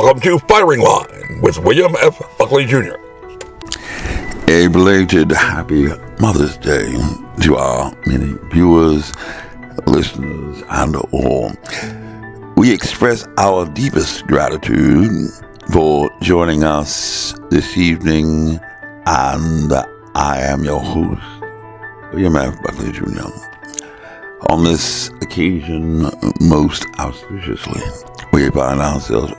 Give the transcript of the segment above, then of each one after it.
Welcome to Firing Line with William F. Buckley Jr. A belated happy Mother's Day to our many viewers, listeners, and all. We express our deepest gratitude for joining us this evening, and I am your host, William F. Buckley Jr. On this occasion, most auspiciously, we find ourselves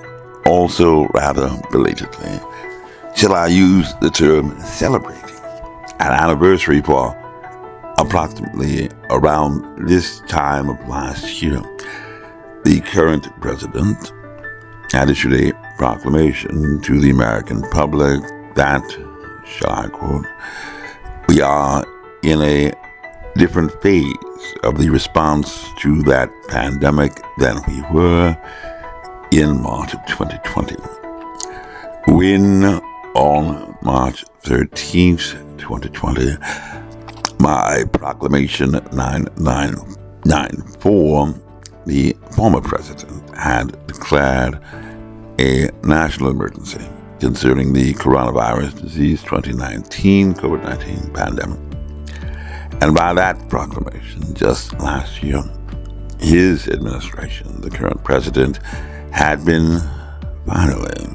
also rather belatedly, shall I use the term celebrating, an anniversary for approximately around this time of last year. The current president had issued a proclamation to the American public that, shall I quote, "We are in a different phase of the response to that pandemic than we were in March of 2020. When on March 13th, 2020, my proclamation 9994, the former president had declared a national emergency concerning the coronavirus disease 2019 COVID-19 pandemic. And by that proclamation, just last year, his administration, the current president, had been finally,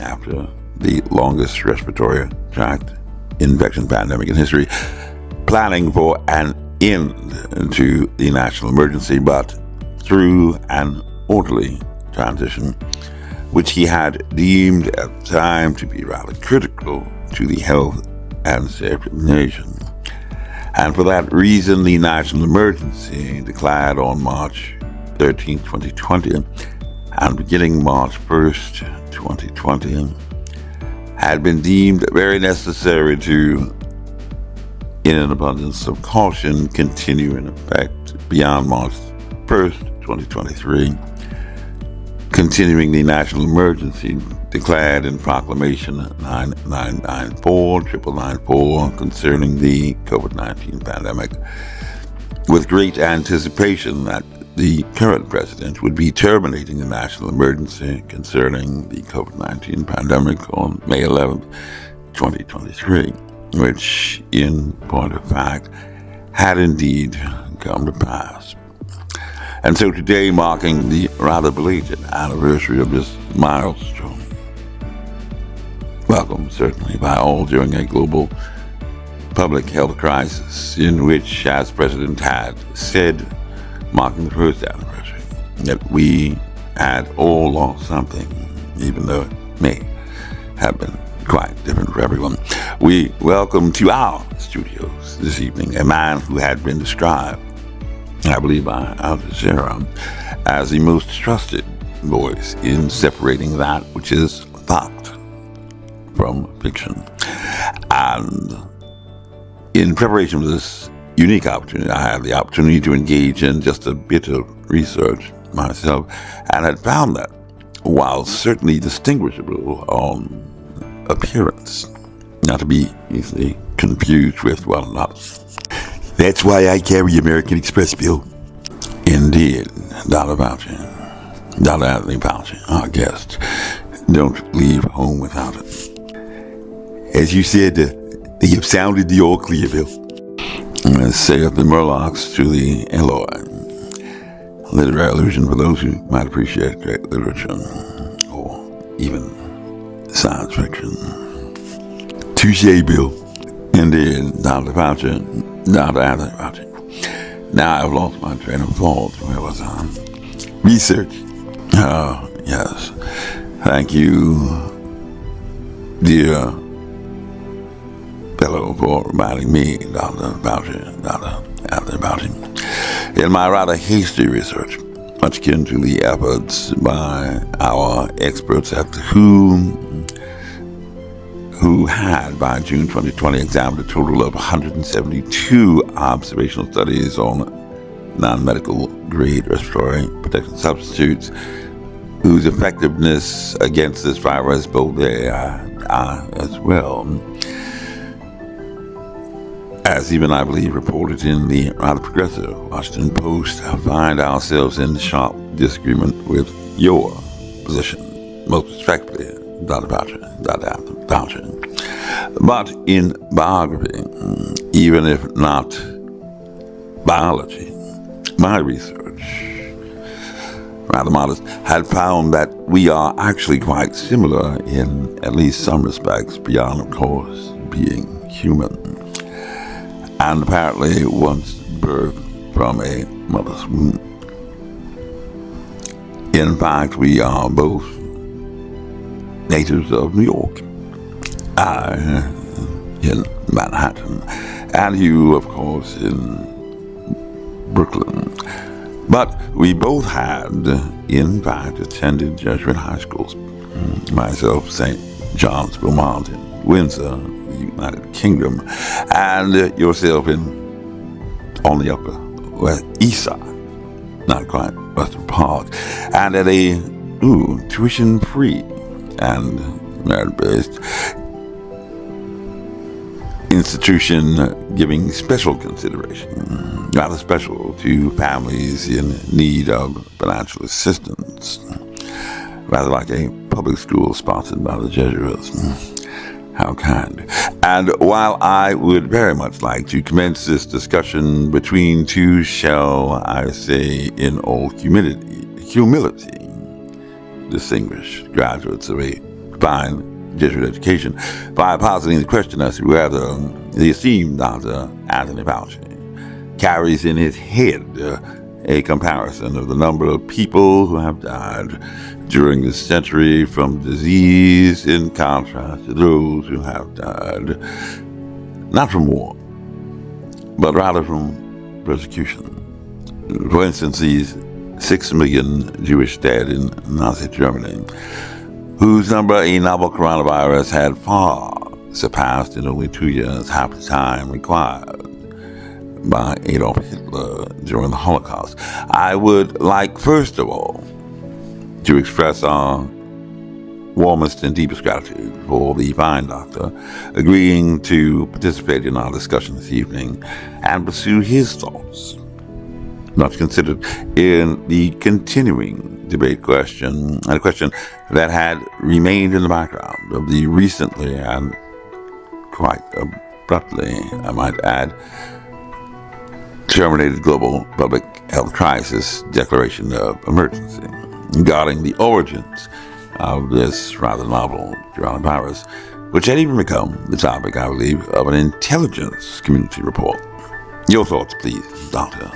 after the longest respiratory tract infection pandemic in history, planning for an end to the national emergency, but through an orderly transition, which he had deemed at the time to be rather critical to the health and safety of the nation. And for that reason, the national emergency declared on March 13, 2020, and beginning March 1st, 2020, had been deemed very necessary to, in an abundance of caution, continue in effect beyond March 1st, 2023, continuing the national emergency declared in Proclamation 9994 concerning the COVID-19 pandemic, with great anticipation that the current president would be terminating the national emergency concerning the COVID-19 pandemic on May 11th, 2023, which, in point of fact, had indeed come to pass. And so today, marking the rather belated anniversary of this milestone, welcomed certainly by all during a global public health crisis in which, as President had said, marking the first anniversary, that we had all lost something, even though it may have been quite different for everyone. We welcome to our studios this evening a man who had been described, I believe by Al Jazeera, as the most trusted voice in separating that which is fact from fiction. And in preparation for this unique opportunity, I had the opportunity to engage in just a bit of research myself, and had found that, while certainly distinguishable on appearance, not to be easily confused with one another. That's why I carry American Express, Bill. Indeed, Dr. Fauci, Dr. Anthony Fauci, our guest. Don't leave home without it. As you said, they have sounded the all clear, Bill. As saith the Murlocs to the Eloi. Literary allusion for those who might appreciate great literature, or even science fiction. Touche, Bill. Indeed, Dr. Fauci, Dr. Anthony Fauci. Now I've lost my train of thought. Where was I? Research. Oh, yes. Thank you, dear fellow, for reminding me, Dr. Fauci, Dr. Anthony Fauci. In my rather hasty research, much akin to the efforts by our experts at the who had, by June 2020, examined a total of 172 observational studies on non-medical grade respiratory protection substitutes whose effectiveness against this virus both there as well. As even, I believe, reported in the rather progressive Washington Post, I find ourselves in sharp disagreement with your position, most respectfully, Dr. Boucher. But in biography, even if not biology, my research, rather modest, had found that we are actually quite similar in at least some respects, beyond, of course, being human. And apparently once birthed from a mother's womb. In fact, we are both natives of New York. I in Manhattan, and you, of course, in Brooklyn. But we both had, in fact, attended Jesuit high schools. Myself, St. John's, Vermont, in Windsor, the United Kingdom, and yourself on the upper east side, not quite Western Park, and at a tuition-free and merit-based institution giving special consideration, rather special, to families in need of financial assistance, rather like a public school sponsored by the Jesuits. How kind. And while I would very much like to commence this discussion between two, shall I say, in all humility, distinguished graduates of a fine Jesuit education, by positing the question as to whether the esteemed Dr. Anthony Fauci carries in his head a comparison of the number of people who have died during this century from disease in contrast to those who have died not from war, but rather from persecution. For instance, these 6 million Jewish dead in Nazi Germany, whose number a novel coronavirus had far surpassed in only 2 years half the time required by Adolf Hitler during the Holocaust. I would like, first of all, to express our warmest and deepest gratitude for the fine doctor agreeing to participate in our discussion this evening and pursue his thoughts, much considered, in the continuing debate question, a question that had remained in the background of the recently and quite abruptly, I might add, terminated global public health crisis declaration of emergency regarding the origins of this rather novel coronavirus, which had even become the topic, I believe, of an intelligence community report. Your thoughts, please, Dr.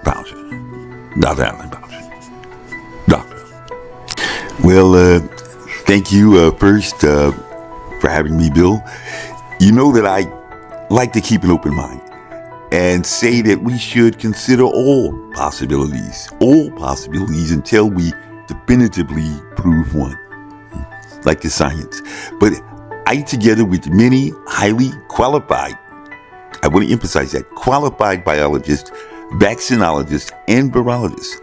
Fauci. Dr. Anthony Fauci. Doctor. Well, thank you first for having me, Bill. You know that I like to keep an open mind and say that we should consider all possibilities until we definitively prove one, like the science. But I, together with many highly qualified, I want to emphasize that, qualified biologists, vaccinologists, and virologists,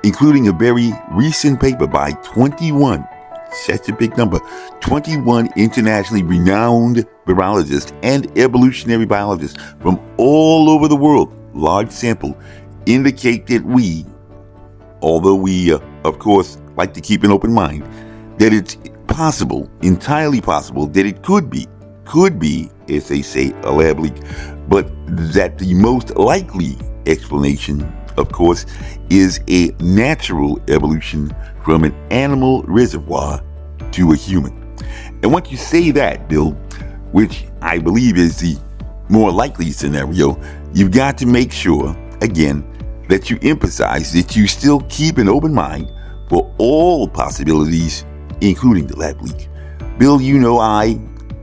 including a very recent paper by 21, such a big number, 21 internationally renowned virologists and evolutionary biologists from all over the world, large sample, indicate that we, although we, of course, like to keep an open mind, that it's possible, entirely possible, that it could be, as they say, a lab leak, but that the most likely explanation, of course, is a natural evolution from an animal reservoir to a human. And once you say that, Bill, which I believe is the more likely scenario, you've got to make sure, again, that you emphasize that you still keep an open mind for all possibilities, including the lab leak. Bill, you know I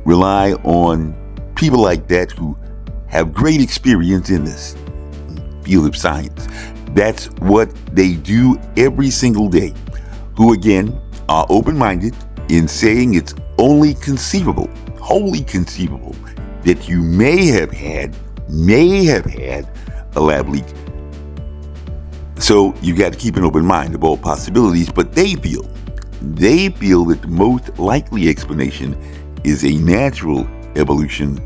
rely on people like that who have great experience in this field of science. That's what they do every single day, who again are open-minded in saying it's only conceivable, wholly conceivable, that you may have had a lab leak. So you got to keep an open mind of all possibilities, but they feel that the most likely explanation is a natural evolution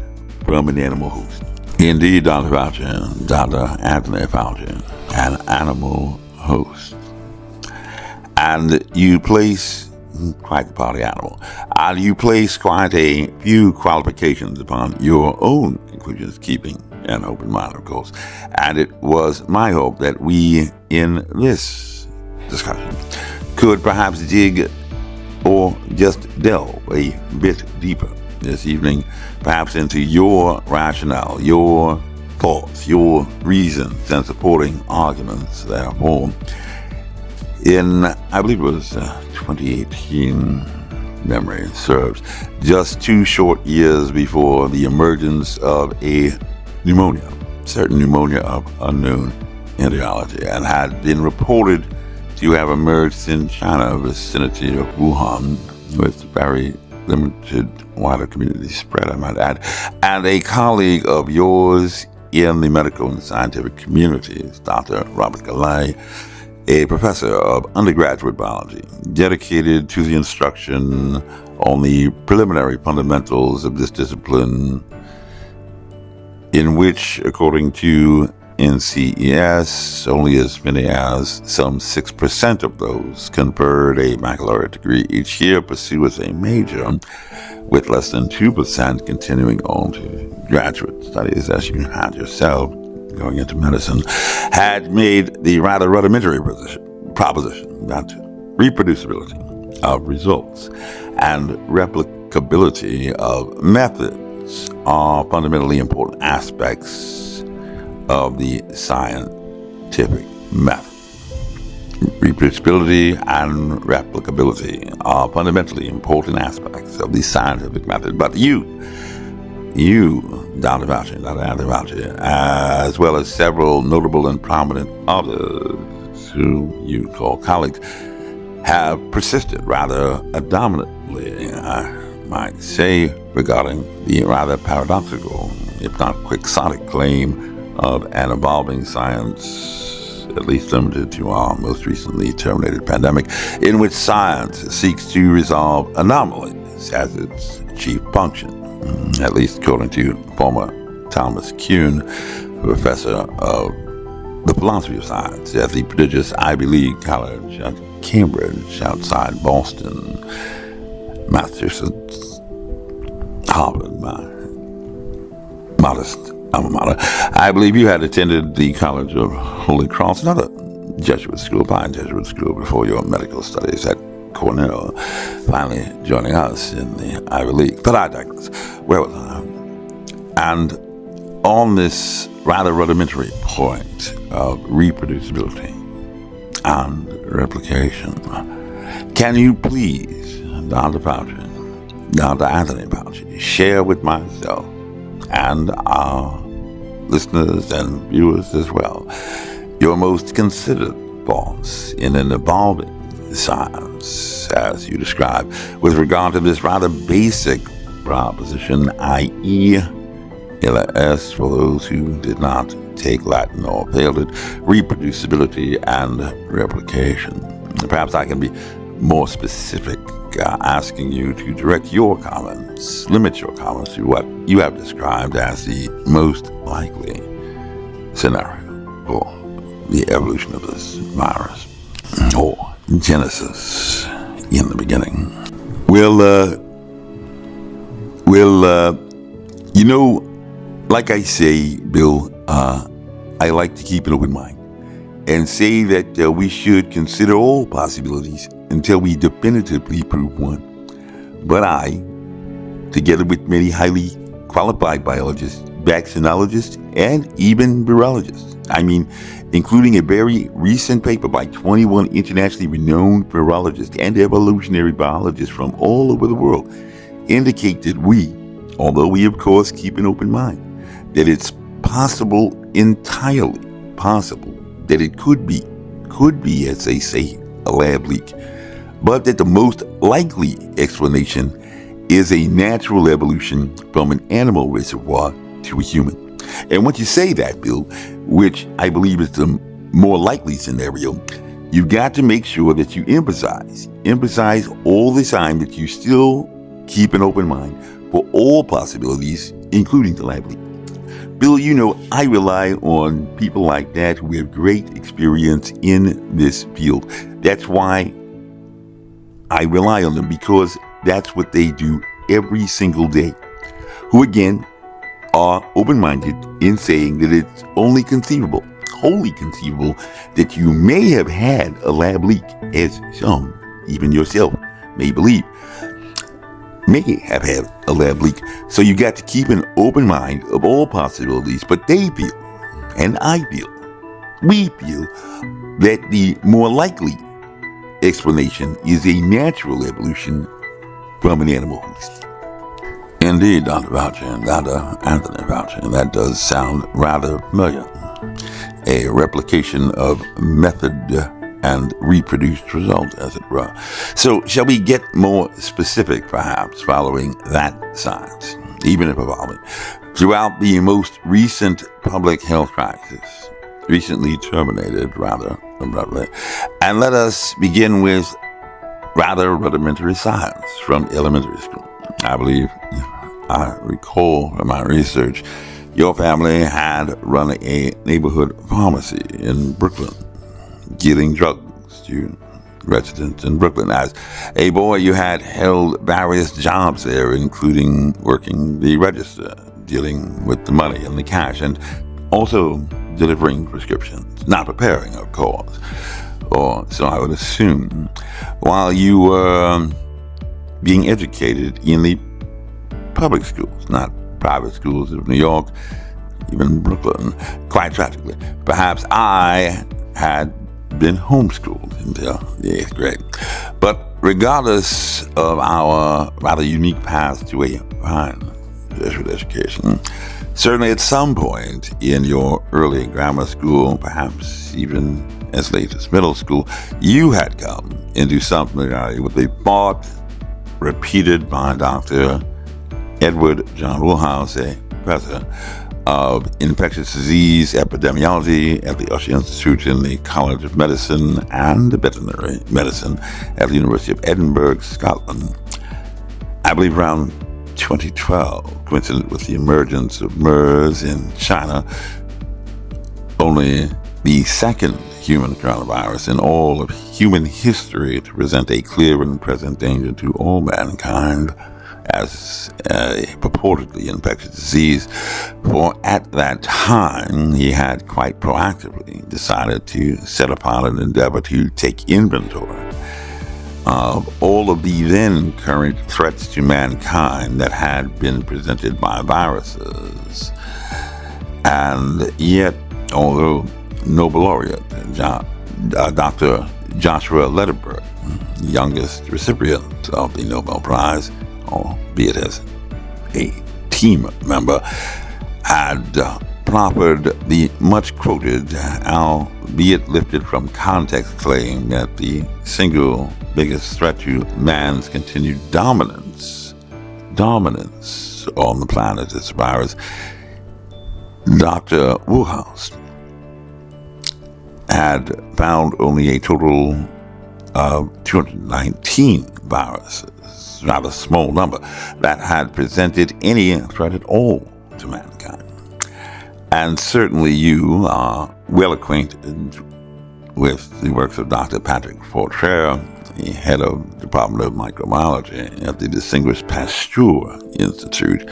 from an animal host. Indeed, Dr. Fauci, Dr. Anthony Fauci, an animal host. And you place quite the party animal. And you place quite a few qualifications upon your own conclusions, keeping an open mind, of course. And it was my hope that we, in this discussion, could perhaps dig or just delve a bit deeper this evening, perhaps into your rationale, your thoughts, your reasons, and supporting arguments, therefore. In, I believe it was 2018, memory serves, just 2 short years before the emergence of a pneumonia, certain pneumonia of unknown etiology, and had been reported to have emerged in China, vicinity of Wuhan, with very limited wider community spread, I might add. And a colleague of yours in the medical and scientific communities, Dr. Robert Galay, a professor of undergraduate biology, dedicated to the instruction on the preliminary fundamentals of this discipline, in which, according to NCES, only as many as some 6% of those conferred a baccalaureate degree each year pursue as a major, with less than 2% continuing on to graduate studies, as you had yourself going into medicine, had made the rather rudimentary proposition that reproducibility of results and replicability of methods are fundamentally important aspects of the scientific method. Reproducibility and replicability are fundamentally important aspects of the scientific method. But you, Dr. Fauci, as well as several notable and prominent others who you call colleagues, have persisted rather dominantly, I might say, regarding the rather paradoxical, if not quixotic, claim of an evolving science, at least limited to our most recently terminated pandemic, in which science seeks to resolve anomalies as its chief function, at least according to former Thomas Kuhn, professor of the philosophy of science at the prestigious Ivy League College at Cambridge, outside Boston, Massachusetts, Harvard, my modest alma mater. I believe you had attended the College of Holy Cross, another Jesuit school, fine Jesuit school, before your medical studies at Cornell, finally joining us in the Ivy League. But I digress. Where was I? And on this rather rudimentary point of reproducibility and replication, can you please, Dr. Fauci, Dr. Anthony Fauci, share with myself and our listeners and viewers as well your most considered thoughts in an evolving science, as you describe, with regard to this rather basic proposition, i.e., LS, for those who did not take Latin or failed it, reproducibility and replication. Perhaps I can be more specific, asking you to direct your comments, limit your comments to what you have described as the most likely scenario for the evolution of this virus, or Genesis in the beginning. You know, like I say, Bill, I like to keep an open mind and say that we should consider all possibilities until we definitively prove one. But I, together with many highly qualified biologists, vaccinologists, and even virologists, including a very recent paper by 21 internationally renowned virologists and evolutionary biologists from all over the world, indicate that we, although we of course keep an open mind, that it's possible, entirely possible, that it could be, as they say, a lab leak, but that the most likely explanation is a natural evolution from an animal reservoir to a human. And once you say that, Bill, which I believe is the more likely scenario, you've got to make sure that you emphasize all the time that you still keep an open mind for all possibilities, including the lab leak. Bill, you know, I rely on people like that who have great experience in this field. That's why I rely on them because that's what they do every single day. Who again are open-minded in saying that it's only conceivable, wholly conceivable, that you may have had a lab leak, as some, even yourself, may believe. May have had a lab leak. So you got to keep an open mind of all possibilities, but they feel, and I feel, we feel, that the more likely explanation is a natural evolution from an animal host. Indeed, Dr. Fauci and Dr. Anthony Fauci, that does sound rather familiar. A replication of method and reproduced result, as it were. So, shall we get more specific, perhaps, following that science, even if evolving? Throughout the most recent public health crisis, recently terminated, rather abruptly, and let us begin with rather rudimentary science from elementary school. I believe, I recall from my research, your family had run a neighborhood pharmacy in Brooklyn, dealing drugs to residents in Brooklyn. As a boy, you had held various jobs there, including working the register, dealing with the money and the cash, and also delivering prescriptions, not preparing, of course, or so I would assume, while you were being educated in the public schools, not private schools of New York, even Brooklyn, quite tragically. Perhaps I had been homeschooled until the 8th grade. But regardless of our rather unique path to a fine Jesuit education, certainly at some point in your early grammar school, perhaps even as late as middle school, you had come into some familiarity with the thought repeated by Dr. Edward John Woolhouse, a professor of infectious disease epidemiology at the Usher Institute in the College of Medicine and Veterinary Medicine at the University of Edinburgh, Scotland. I believe around 2012, coincident with the emergence of MERS in China, only the second human coronavirus in all of human history to present a clear and present danger to all mankind as a purportedly infectious disease, for at that time he had quite proactively decided to set upon an endeavor to take inventory of all of the then current threats to mankind that had been presented by viruses. And yet, although Nobel laureate Dr. Joshua Lederberg, youngest recipient of the Nobel Prize, albeit as a team member, had proffered the much-quoted, albeit lifted from context, claim that the single biggest threat to man's continued dominance on the planet is virus. Dr. Woolhouse had found only a total of 219 viruses, rather small number, that had presented any threat at all to mankind. And certainly you are well acquainted with the works of Dr. Patrick Fortrere, the head of the Department of Microbiology at the distinguished Pasteur Institute,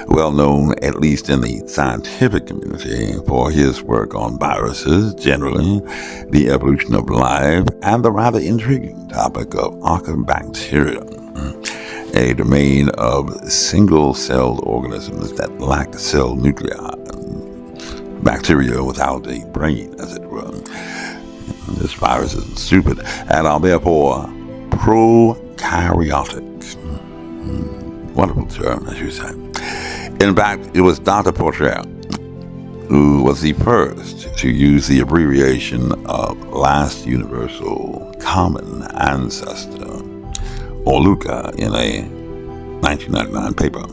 well known at least in the scientific community for his work on viruses generally, the evolution of life, and the rather intriguing topic of archaebacteria, a domain of single-celled organisms that lack cell nuclei, bacteria without a brain, as it were. This virus isn't stupid and are therefore prokaryotic. Wonderful term, as you say. In fact, it was Dr. Fortrere who was the first to use the abbreviation of Last Universal Common Ancestor, or LUCA, in a 1999 paper,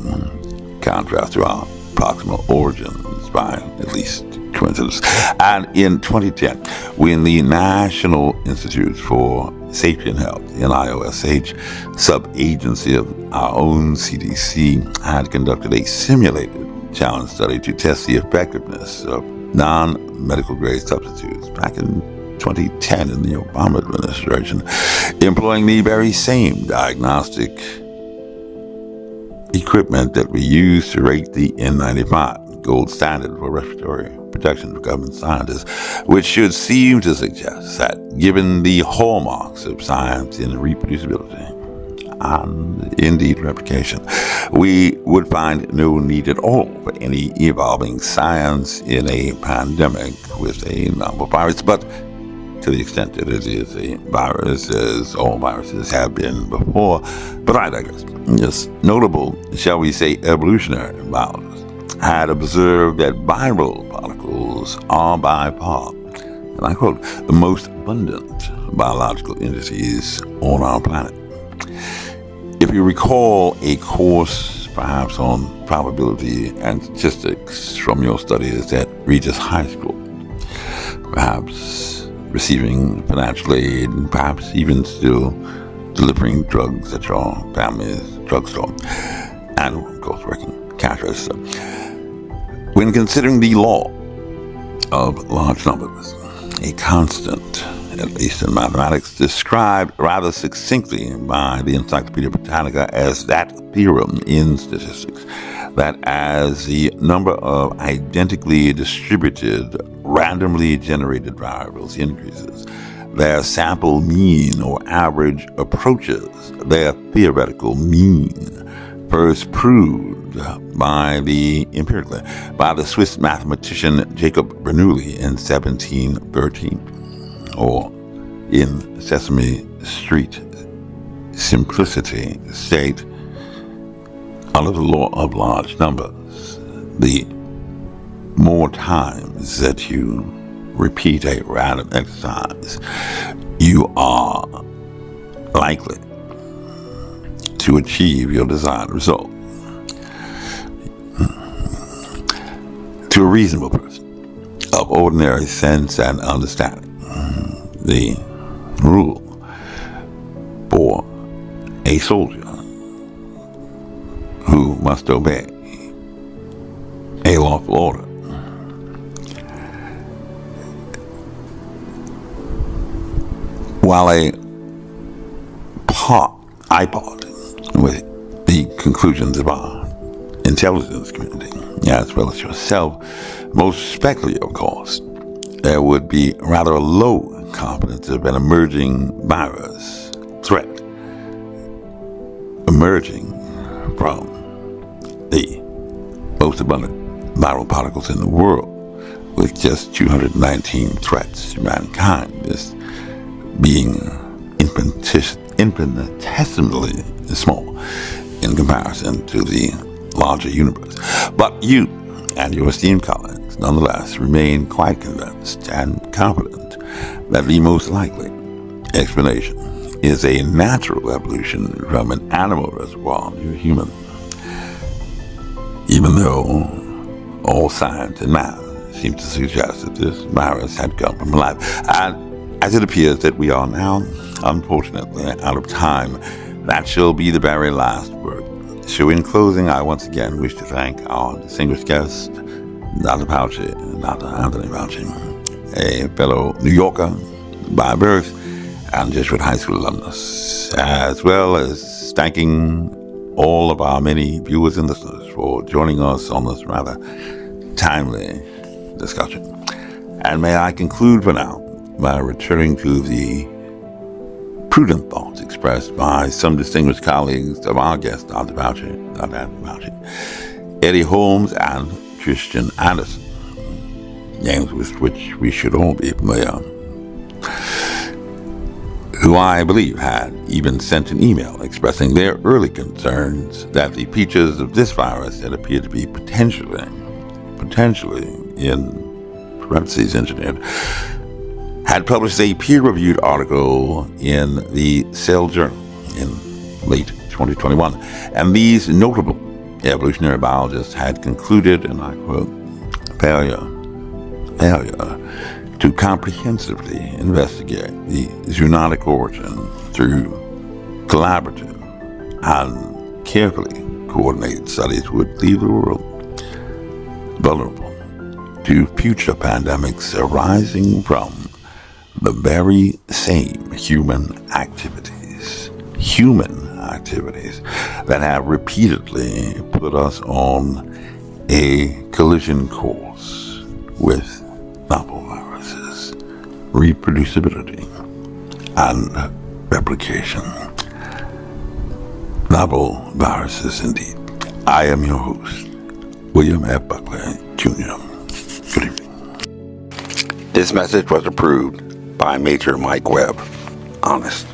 contrast to our proximal origins by at least coincidence. And in 2010, when the National Institute for Safety and Health, NIOSH, sub-agency of our own CDC, had conducted a simulated challenge study to test the effectiveness of non-medical grade substitutes back in 2010 in the Obama administration. employing the very same diagnostic equipment that we use to rate the N95, gold standard for respiratory protection for government scientists, which should seem to suggest that given the hallmarks of science in reproducibility and indeed replication, we would find no need at all for any evolving science in a pandemic with a novel virus. But to the extent that it is a virus, as all viruses have been before. But I digress. Yes, notable, shall we say, evolutionary biologists had observed that viral particles are by far, and I quote, the most abundant biological entities on our planet. If you recall a course, perhaps on probability and statistics from your studies at Regis High School, perhaps receiving financial aid, and perhaps even still delivering drugs at your family's drugstore, and of course working cash register. When considering the law of large numbers, a constant, at least in mathematics, described rather succinctly by the Encyclopedia Britannica as that theorem in statistics, that as the number of identically distributed, randomly generated variables increases, their sample mean or average approaches their theoretical mean, first proved empirically by the Swiss mathematician Jacob Bernoulli in 1713, or in Sesame Street simplicity state, under the law of large numbers, the more times that you repeat a random exercise, you are likely to achieve your desired result. To a reasonable person of ordinary sense and understanding, the rule for a soldier who must obey a lawful order while a iPod with the conclusions of our intelligence community, as well as yourself, most respectfully, of course, there would be rather a low confidence of an emerging virus threat emerging from the most abundant viral particles in the world, with just 219 threats to mankind, this being infinitesimally small in comparison to the larger universe. But you and your esteemed colleagues nonetheless remain quite convinced and confident that the most likely explanation is a natural evolution from an animal reservoir to a human, even though all science and math seem to suggest that this virus had come from life. And as it appears that we are now, unfortunately, out of time, that shall be the very last word. So in closing, I once again wish to thank our distinguished guest, Dr. Anthony Fauci, a fellow New Yorker by birth and Jesuit High School alumnus, as well as thanking all of our many viewers and listeners for joining us on this rather timely discussion. And may I conclude for now by returning to the prudent thoughts expressed by some distinguished colleagues of our guest, Dr. Fauci, Eddie Holmes, and Christian Anderson, names with which we should all be familiar, who I believe had even sent an email expressing their early concerns that the features of this virus that appear to be potentially in parentheses engineered, had published a peer-reviewed article in the Cell Journal in late 2021. And these notable evolutionary biologists had concluded, and I quote, failure to comprehensively investigate the zoonotic origin through collaborative and carefully coordinated studies would leave the world vulnerable to future pandemics arising from the very same human activities that have repeatedly put us on a collision course with novel viruses, reproducibility, and replication. Novel viruses indeed. I am your host, William F. Buckley, Jr. Good evening. This message was approved by Major Mike Webb. Honest.